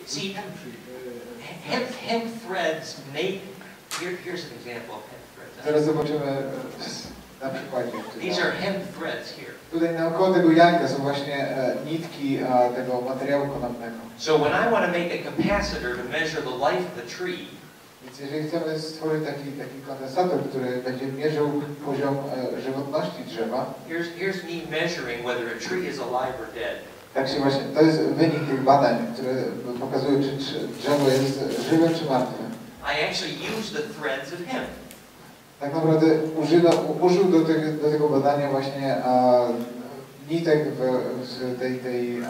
See, hemp threads make. Here's an example of hemp threads. Teraz zobaczymy na przykładzie. These are hemp threads here. Tutaj naokoło tego jajka są właśnie nitki tego materiału konopnego. So when I want to make a capacitor to measure the life of the tree, więc jeżeli chcemy stworzyć taki kondensator, który będzie mierzył poziom żywotności drzewa, here's me measuring whether a tree is alive or dead. Tak się właśnie, to jest wynik tych badań, które pokazują, czy drzewo jest żywe czy martwe. I actually use the threads of hemp. Tak naprawdę użył do tego badania właśnie nitek z tej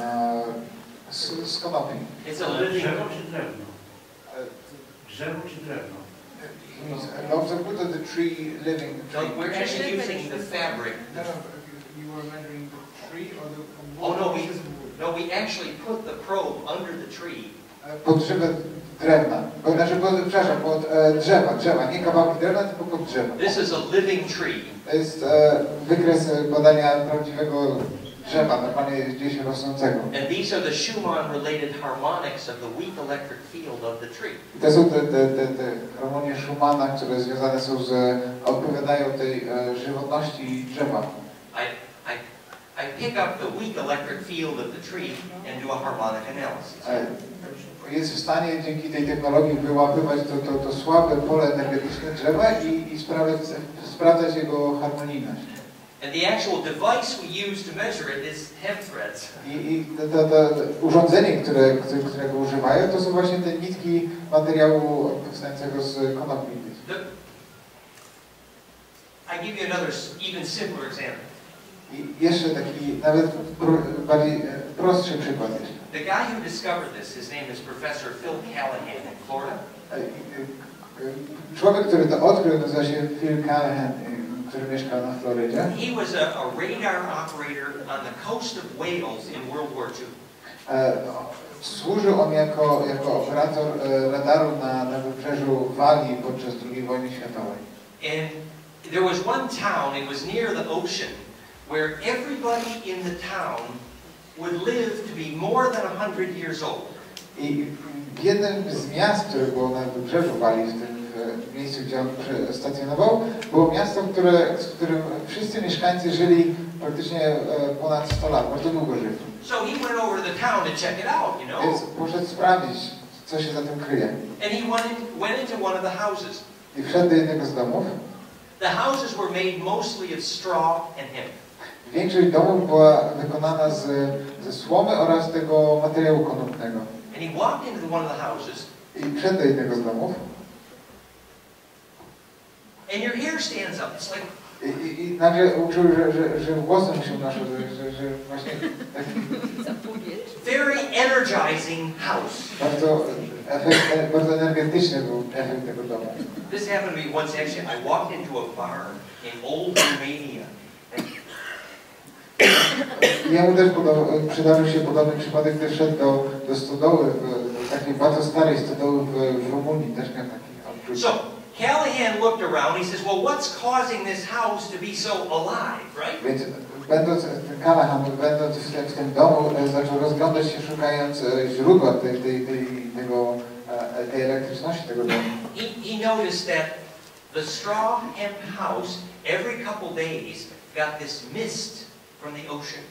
z konopi. Drzewo czy drewno? Drzewo czy drewno? Observe the tree living. No, we're actually using the fabric. No, you were measuring the tree or the. Oh no, we actually put the probe under the tree. Pod drzewem drewna. Znaczy, przepraszam, pod drzewa. Nie kawałki drewna, tylko pod drzewa. This is a living tree. To jest wykres badania prawdziwego drzewa, normalnie gdzieś rosnącego. And these are the Schumann-related harmonics of the weak electric field of the tree. To są te harmonie Schumana, które związane są odpowiadają tej żywotności drzewa. I pick up the weak electric field of the tree and do a harmonic analysis. Jest w stanie dzięki tej technologii wyłapywać to słabe pole energetyczne drzewa i sprawdzać jego harmonijność. And the actual device we use to measure it is hemp threads. I to urządzenie, którego używają, to są właśnie te nitki materiału powstającego z konopi. I give you another even simpler example. I jeszcze taki nawet bardziej prostszy przykład jeszcze. The guy who discovered this, his name is Professor Phil Callahan in Florida. Człowiek, który to odkrył, nazywa się Phil Callahan, który mieszka na Florydzie. He was a radar operator on the coast of Wales in World War II. Służył on jako operator radaru na wybrzeżu Walii podczas II wojny światowej. And there was one town, it was near the ocean, where everybody in the town would live to be more than 100 years old. I w jednym z miast, które było na wybrzeżu Walii, w tym miejscu, gdzie on stacjonował, było miasto, w którym wszyscy mieszkańcy żyli praktycznie ponad 100 lat, bardzo długo żyli. So he went over to the town to check it out, you know. Więc poszedł sprawdzić, co się za tym kryje. And he went into one of the houses. I wszedł do jednego z domów. The houses were made mostly of straw and hemp. Większość domów była wykonana ze słomy oraz tego materiału konopnego. And he walked into one of the houses. I wszedł do jednego z domów. And your hair stands up. It's like. I nagle uczuł, że włosem się unoszą, że właśnie taki. Very energizing house. Bardzo energetyczny był efekt tego domu. This happened to me once actually. I walked into a barn in old Romania. Jemu też przydarzył się podobny przypadek, gdy szedł do stodoły, do takiej bardzo starej stodoły w Rumunii, też miał taki odczucie. So Callahan looked around. He says, "Well, what's causing this house to be so alive, right?" Więc Callahan, będąc w tym domu, zaczął rozglądać się, szukając źródła tej elektryczności tego domu. He noticed that the straw hemp house every couple days got this mist from the ocean.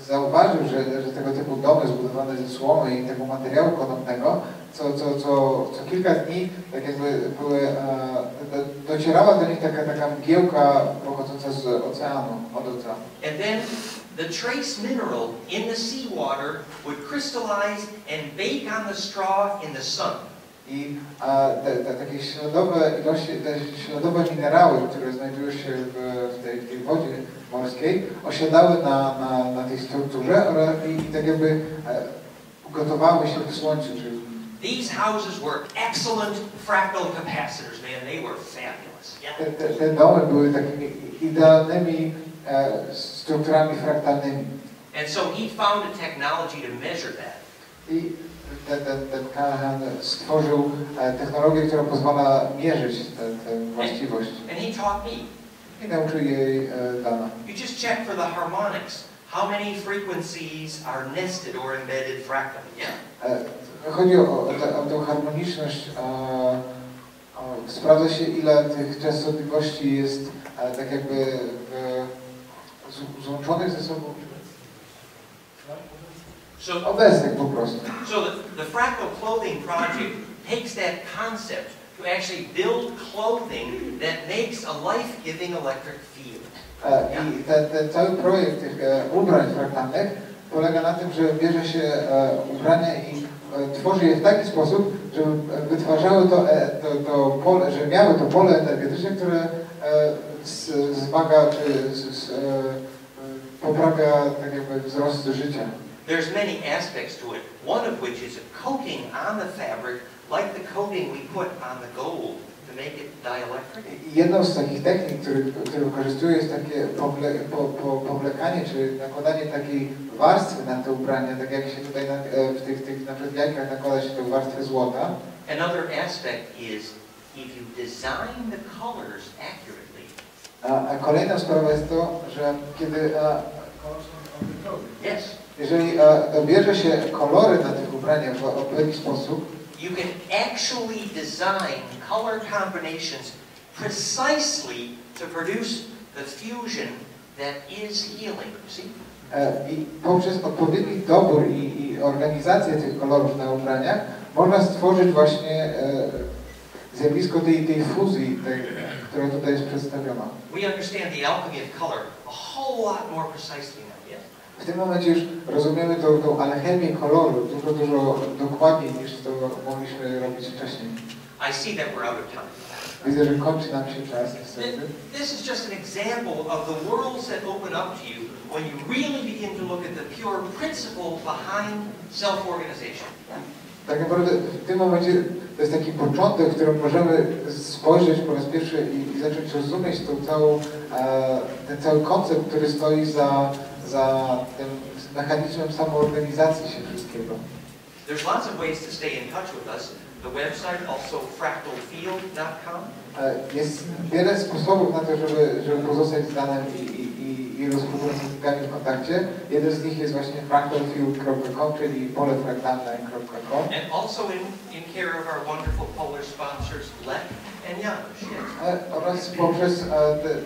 Zauważył, że tego typu domy zbudowane ze słomy i tego materiału konopnego co kilka dni tak jakby docierała do nich taka mgiełka pochodząca z oceanu, od oceanu. And then the trace mineral in the seawater would crystallize and bake on the straw in the sun. I takie śladowe minerały, które znajdują się w tej wodzie morskiej, osiadały na tej strukturze i tak jakby gotowały się w słońcu. These houses were excellent fractal capacitors, man. They were fabulous. Te domy były takimi idealnymi strukturami fraktalnymi. And so he found a technology to measure that. I ten Callahan stworzył technologię, która pozwala mierzyć tę właściwość. And he taught me. I nauczył jej Dana. You just check for the harmonics. How many frequencies are nested or embedded fractally? Yeah. chodzi o tą harmoniczność, sprawdza się, ile tych częstotliwości jest tak jakby złączonych ze sobą, obecnych po prostu. So the fractal clothing project takes that concept to actually build clothing that makes a life-giving electric field. I ten cały projekt tych ubrań fraktalnych polega na tym, że bierze się ubrania i tworzy je w taki sposób, żeby wytwarzały to pole, że miały to pole energetyczne, które wzmaga czy poprawia tak jakby wzrost życia. There's many aspects to it, one of which is a coating on the fabric, like the coating we put on the gold to make it dielectric. Jedną z takich technik, które wykorzystuję, jest takie powlekanie, czy nakładanie takiej warstwy na te ubrania, tak jak się tutaj w tych na przykład jajkach nakłada się tę warstwę złota. Another aspect is if you design the colors accurately. A kolejna sprawa jest to, że kiedy Yes. jeżeli dobierze się kolory na tych ubraniach w odpowiedni sposób, you can actually design color combinations precisely to produce the fusion that is healing. See? I poprzez odpowiedni dobór i organizację tych kolorów na ubraniach można stworzyć właśnie zjawisko tej fuzji, która tutaj jest przedstawiona. We understand the alchemy of color a whole lot more precisely now, yes? W tym momencie już rozumiemy tą alchemię koloru dużo dokładniej niż to mogliśmy robić wcześniej. I see that we're out of time. Widzę, że kończy nam się czas niestety. This is just an example of the worlds that open up to you when you really begin to look at the pure principle behind self-organization. Tak naprawdę w tym momencie to jest taki początek, w którym możemy spojrzeć po raz pierwszy i zacząć rozumieć ten cały koncept, który stoi za tym mechanizmem samoorganizacji się wszystkiego. There's lots of ways to stay in touch with us. The website also fractalfield.com. Jest wiele sposobów na to, żeby pozostać z Danem i współpracownikami w kontakcie. Jeden z nich jest właśnie fractalfield.com, czyli polefraktalne.com. And also in care of our wonderful Polish sponsors Lech and Janusz. Yes? Oraz poprzez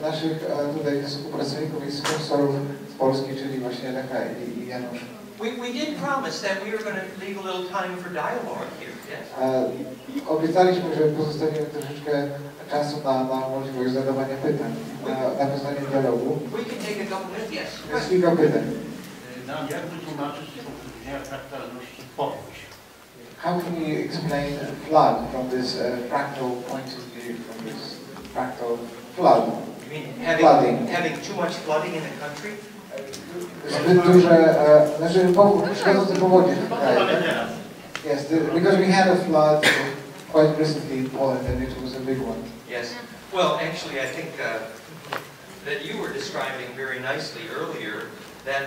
naszych tutaj współpracowników i sponsorów z Polski, czyli właśnie Lecha i Janusz. We did promise that we were going to leave a little time for dialogue here, yes? Obiecaliśmy, że pozostawimy troszeczkę czasu na możliwość zadawania pytań, na poznanie dialogu. We can take a couple minutes, yes. Jest kilka pytań. Jak wytłumaczyć z punktu widzenia fraktalności powódź? How can you explain flood from this fractal point of view, from this fractal flood? You mean having too much flooding in the country? Zbyt duże, znaczy szkodzące powodzie w kraju, tak? Yes, because we had a flood quite recently in Poland and it was a big one. Yes. Well, actually, I think that you were describing very nicely earlier that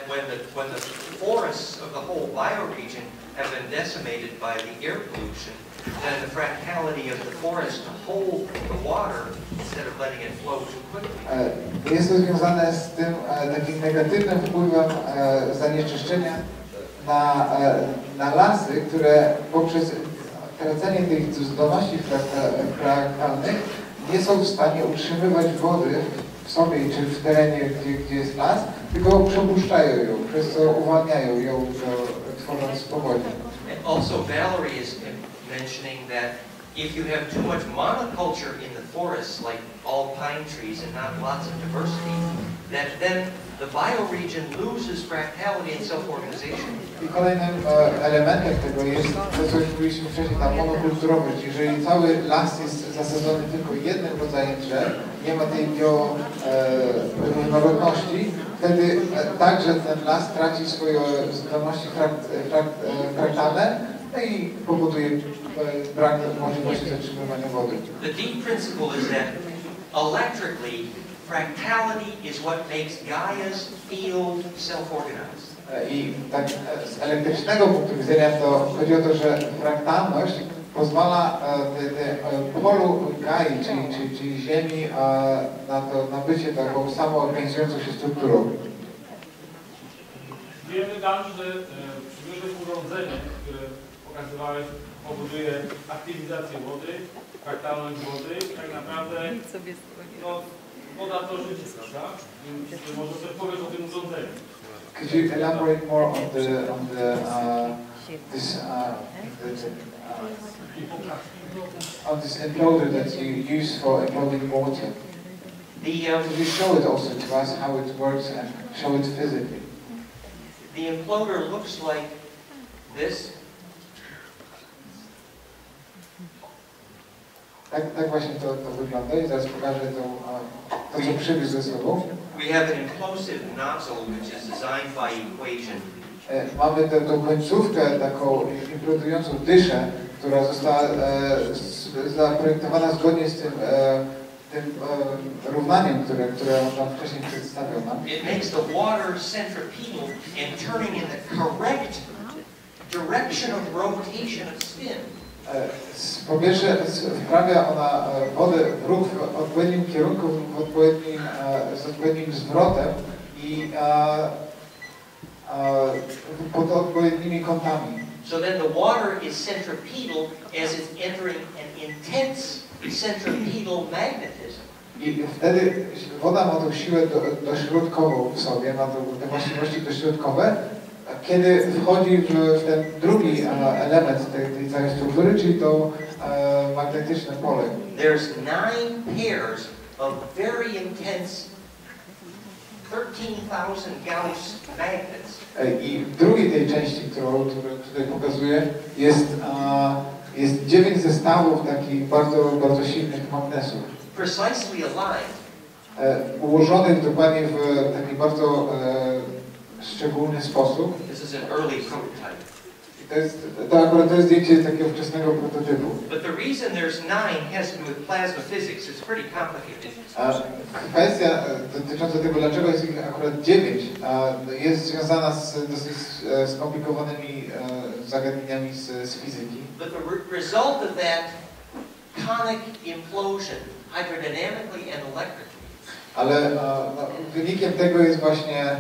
when the forests of the whole bioregion have been decimated by the air pollution, then the fractality of the forest to hold the water instead of letting it flow too quickly. Jest to związane z tym takim negatywnym wpływem zanieczyszczenia na lasy, które poprzez tracenie tych zdolności fraktalnych nie są w stanie utrzymywać wody w sobie czy w terenie, gdzie jest las, tylko przepuszczają ją, przez co uwalniają ją, tworząc powodzie. Also, Valerie is mentioning that if you have too much monoculture in the forests, like all pine trees and not lots of diversity, that then the bioregion loses fractality and self-organization. I kolejnym elementem tego jest to, co już mówiliśmy wcześniej, ta monokulturowość. Jeżeli cały las jest zasadzony tylko jednym rodzajem drzew, nie ma tej bioróżnorodności, wtedy także ten las traci swoje zdolności fraktalne, no i powoduje brak możliwości zatrzymywania wody. The deep principle is that electrically, fractality is what makes Gaia's field self-organized. I tak z elektrycznego punktu widzenia to chodzi o to, że fraktalność pozwala polu Gai, czyli Ziemi, na bycie taką samoorganizującą się strukturą. Wiemy, Dan, że przywiozłeś urządzenie, które pokazywało nazwałeś, powoduje aktywizację wody, fraktalność wody. Tak naprawdę no, woda to życie, prawda? Więc może coś powiesz o tym urządzeniu. Could you elaborate more on this imploder that you use for imploding water? Could you show it also to us how it works and show it physically? The imploder looks like this. Tak właśnie to wygląda i zaraz pokażę to co przywiózł ze sobą. We have an implosive nozzle which is designed by equation. Mamy tę końcówkę, taką implodującą dyszę, która została zaprojektowana zgodnie z tym równaniem, które on nam wcześniej przedstawiał nam. It makes the water centripetal and turning in the correct direction of rotation of spin. Po pierwsze wprawia ona wodę w ruch w odpowiednim kierunku, z odpowiednim zwrotem i pod odpowiednimi kątami. So then the water is centripetal as it's entering an intense centripetal magnetism. I wtedy woda ma tą siłę dośrodkową w sobie, ma te właściwości dośrodkowe, kiedy wchodzi w ten drugi element tej całej struktury, czyli to magnetyczne pole. There's 9 pairs of very intense 13,000 Gauss magnets. I w drugiej tej części, którą tutaj pokazuję, jest 9 zestawów takich bardzo silnych magnesów. Precisely aligned. Ułożonych dokładnie w taki bardzo szczególny sposób. This is an early prototype. To jest zdjęcie takiego wczesnego prototypu. But the reason there's 9 has to do with plasma physics. It's pretty complicated. Kwestia dotycząca tego, dlaczego jest ich akurat 9, jest związana z dosyć skomplikowanymi zagadnieniami z fizyki. But the result of that conic implosion, hydrodynamically and electrically, ale wynikiem tego jest właśnie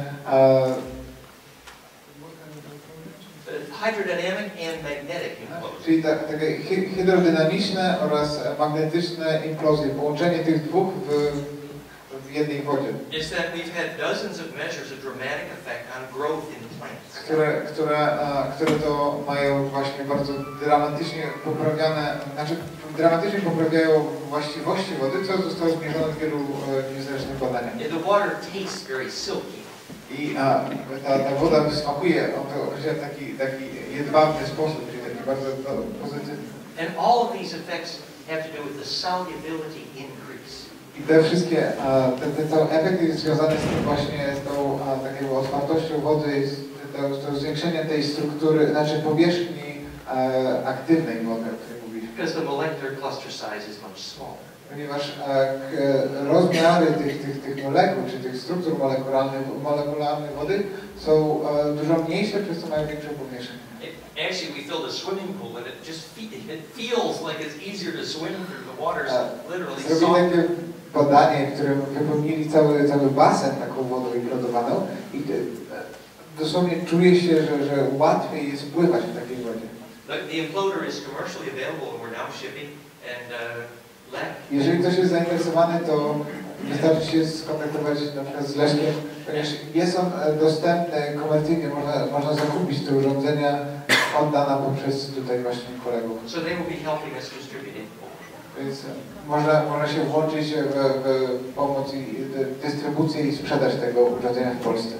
hydrodynamic and magnetic implosion. czyli takie hydrodynamiczne oraz magnetyczne implozje, połączenie tych dwóch w jednej wodzie. It's that we've had dozens of measures of dramatic effect on growth in plants. Które to mają właśnie bardzo dramatycznie poprawiają właściwości wody, co zostało zmierzone w wielu niezależnych badaniach. The water tastes very silky. I ta woda smakuje w taki jedwabny sposób, czyli taki bardzo pozytywny. And all of these effects have to do with the solubility increase. I te wszystkie, ten cały efekt jest związany z tym właśnie, z tą taką otwartością wody, z to zwiększeniem tej struktury, znaczy powierzchni aktywnej wody, o której mówiliśmy. Because the molecular cluster size is much smaller. Ponieważ rozmiary tych molekuł, czy tych struktur molekularnych wody są dużo mniejsze, przez co mają większą powierzchnię. Actually, we filled a swimming pool, and it feels like it's easier to swim through. The water's literally Zrobili soft. takie badanie, w którym wypełnili cały basen taką wodą implodowaną i dosłownie czuje się, że łatwiej jest pływać w takiej wodzie. The imploder is commercially available, and we're now shipping. And Lech. Jeżeli ktoś jest zainteresowany, to wystarczy się skontaktować na przykład z Leszkiem, ponieważ jest on dostępny komercyjnie, można zakupić te urządzenia od Dana poprzez tutaj właśnie kolegów. So they will be helping us distribute it. Więc można się włączyć w pomoc i dystrybucję i sprzedaż tego urządzenia w Polsce.